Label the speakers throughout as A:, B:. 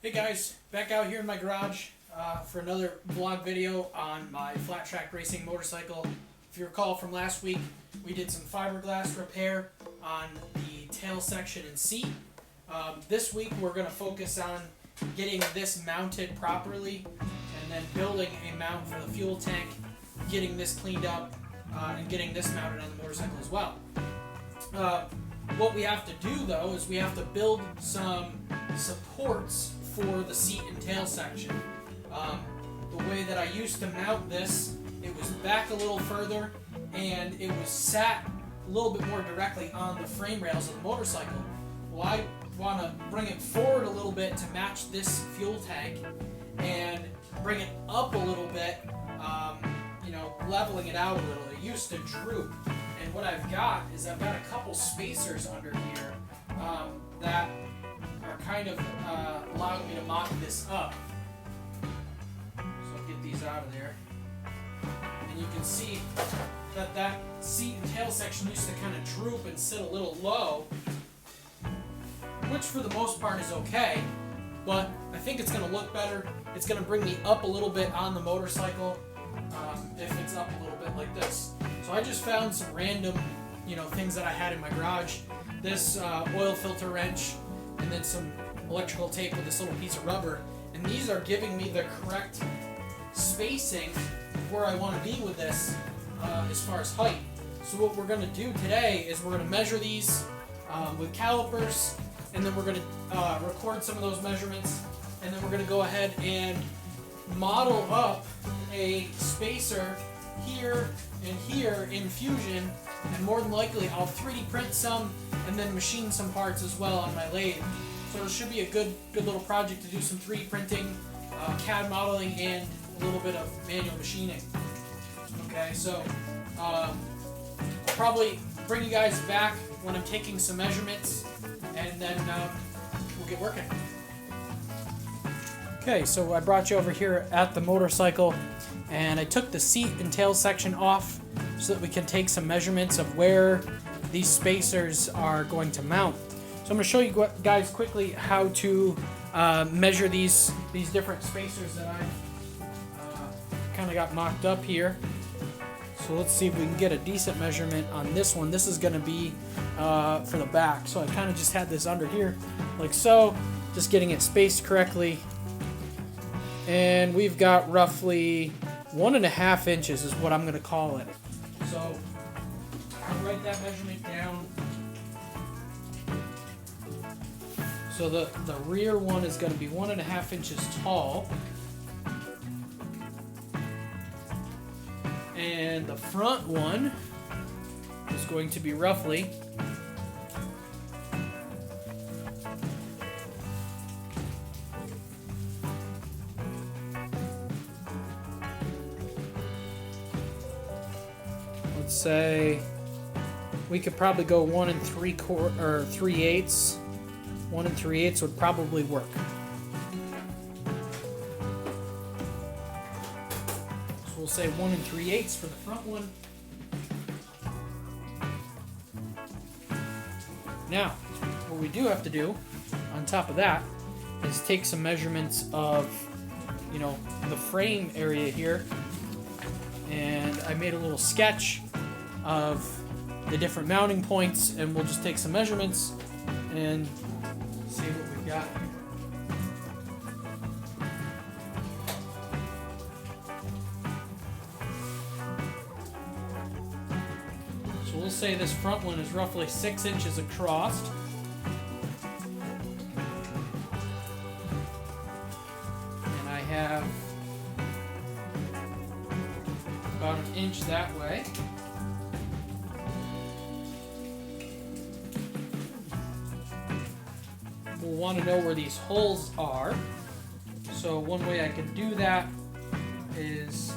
A: Hey guys, back out here in my garage for another vlog video on my flat track racing motorcycle. If you recall from last week, we did some fiberglass repair on the tail section and seat. This week we're going to focus on getting this mounted properly and then building a mount for the fuel tank, getting this cleaned up, and getting this mounted on the motorcycle as well. What we have to do though is we have to build some supports for the seat and tail section. The way that I used to mount this, it was back a little further and it was sat a little bit more directly on the frame rails of the motorcycle. Well, I want to bring it forward a little bit to match this fuel tank and bring it up a little bit, leveling it out a little. It used to droop. And what I've got is I've got a couple spacers under here that are kind of allowing me to mock this up. So I'll get these out of there. And you can see that that seat and tail section used to kind of droop and sit a little low, which for the most part is okay, but I think it's going to look better. It's going to bring me up a little bit on the motorcycle if it's up a little bit like this. So I just found some random, things that I had in my garage. This oil filter wrench, and then some electrical tape with this little piece of rubber. And these are giving me the correct spacing of where I want to be with this as far as height. So what we're going to do today is we're going to measure these with calipers, and then we're going to record some of those measurements, and then we're going to go ahead and model up a spacer here and here in Fusion, and more than likely I'll 3D print some and then machine some parts as well on my lathe. So it should be a good little project to do some 3D printing, CAD modeling, and a little bit of manual machining. Okay, so I'll probably bring you guys back when I'm taking some measurements, and then we'll get working. Okay, so I brought you over here at the motorcycle, and I took the seat and tail section off so that we can take some measurements of where these spacers are going to mount. So I'm going to show you guys quickly how to measure these different spacers that I've kind of got mocked up here. So let's see if we can get a decent measurement on this one. This is going to be for the back. So I kind of just had this under here like so, just getting it spaced correctly. And we've got roughly 1.5 inches is what I'm going to call it. So I'll write that measurement down. So the rear one is going to be 1.5 inches tall. And the front one is going to be roughly 1 3/8. 1 3/8 would probably work. So we'll say 1 3/8 for the front one. Now, what we do have to do on top of that is take some measurements of, the frame area here. And I made a little sketch of the different mounting points, and we'll just take some measurements and see what we've got. So we'll say this front one is roughly 6 inches across. And I have about 1 inch that way. We'll want to know where these holes are. So one way I can do that is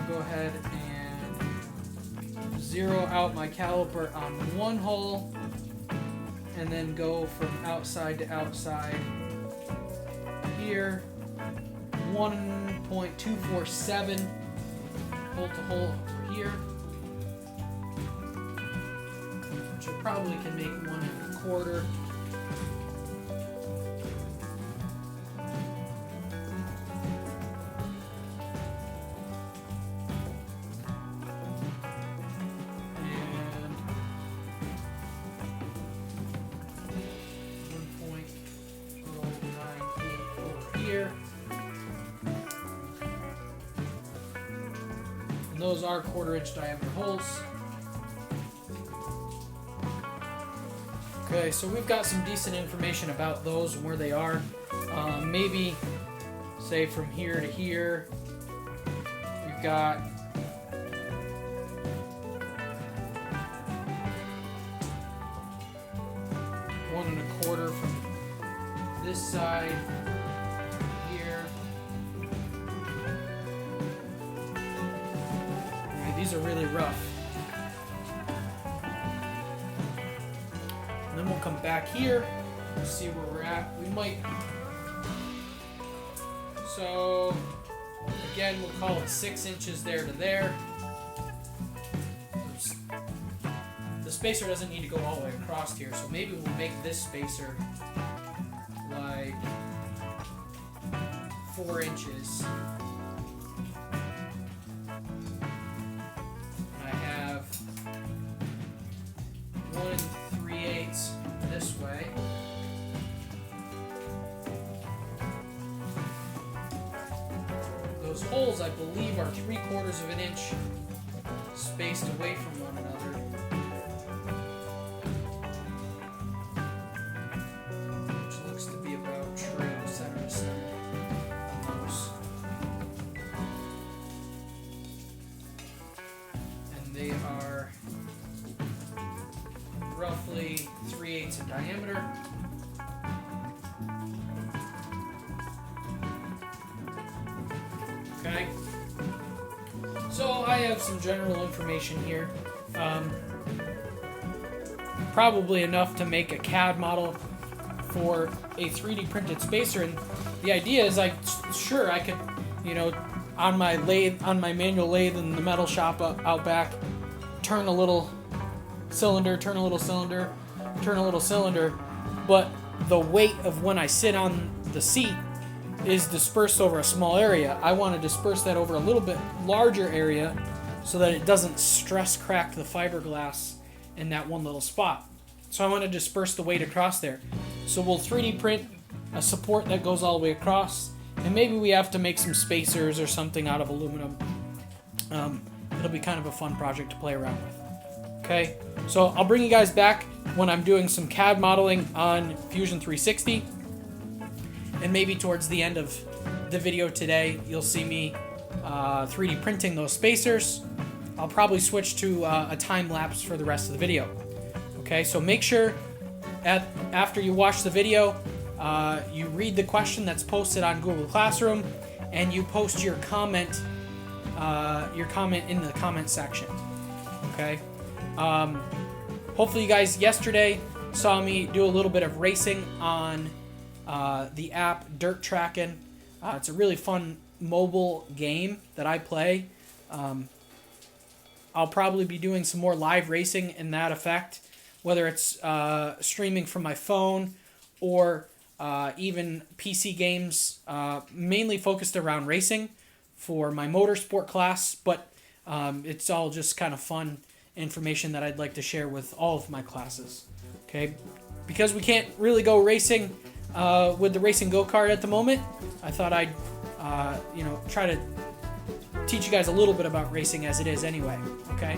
A: go ahead and zero out my caliper on one hole and then go from outside to outside here. 1.247 hole to hole over here, which I probably can make 1 1/4. those are 1/4 inch diameter holes. Okay, so we've got some decent information about those and where they are. Maybe, say from here to here, we've got one and a quarter from this side here. Okay, these are really rough. And then we'll come back here, see where we're at. We might. So again, we'll call it 6 inches there to there. Oops. The spacer doesn't need to go all the way across here, so maybe we'll make this spacer like 4 inches. I have 1 3/8 this way. Those holes, I believe, are 3/4 of an inch spaced away from one another. Which looks to be about true, center to center. Almost. And they are roughly 3/8 in diameter. Okay, so I have some general information here. Probably enough to make a CAD model for a 3D printed spacer, and the idea is I could, on my lathe, on my manual lathe in the metal shop out back, turn a little cylinder, turn a little cylinder, turn a little cylinder, but the weight of when I sit on the seat is dispersed over a small area. I want to disperse that over a little bit larger area so that it doesn't stress crack the fiberglass in that one little spot. So I want to disperse the weight across there. So we'll 3D print a support that goes all the way across, and maybe we have to make some spacers or something out of aluminum. It'll be kind of a fun project to play around with. Okay, so I'll bring you guys back when I'm doing some CAD modeling on Fusion 360. And maybe towards the end of the video today, you'll see me 3D printing those spacers. I'll probably switch to a time lapse for the rest of the video. Okay, so make sure after you watch the video, you read the question that's posted on Google Classroom, and you post your comment in the comment section. Okay. Hopefully, you guys yesterday saw me do a little bit of racing on the app Dirt Trackin'. It's a really fun mobile game that I play. I'll probably be doing some more live racing in that effect, whether it's streaming from my phone or even PC games, mainly focused around racing for my motorsport class, but it's all just kind of fun information that I'd like to share with all of my classes. Okay, because we can't really go racing with the racing go-kart at the moment, I thought I'd try to teach you guys a little bit about racing as it is anyway. Okay.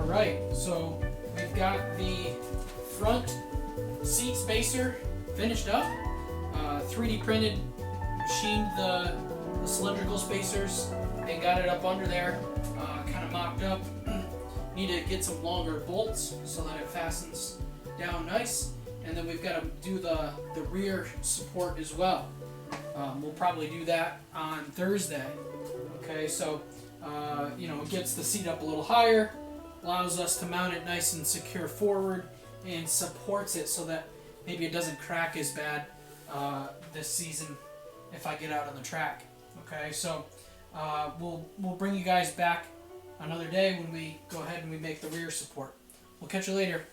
A: Alright, so we've got the front seat spacer finished up. 3D printed, machined the cylindrical spacers and got it up under there, kind of mocked up. Need to get some longer bolts so that it fastens down nice. And then we've got to do the rear support as well. We'll probably do that on Thursday. Okay, so it gets the seat up a little higher, allows us to mount it nice and secure forward, and supports it so that maybe it doesn't crack as bad this season if I get out on the track. Okay, so we'll bring you guys back another day when we go ahead and we make the rear support. We'll catch you later.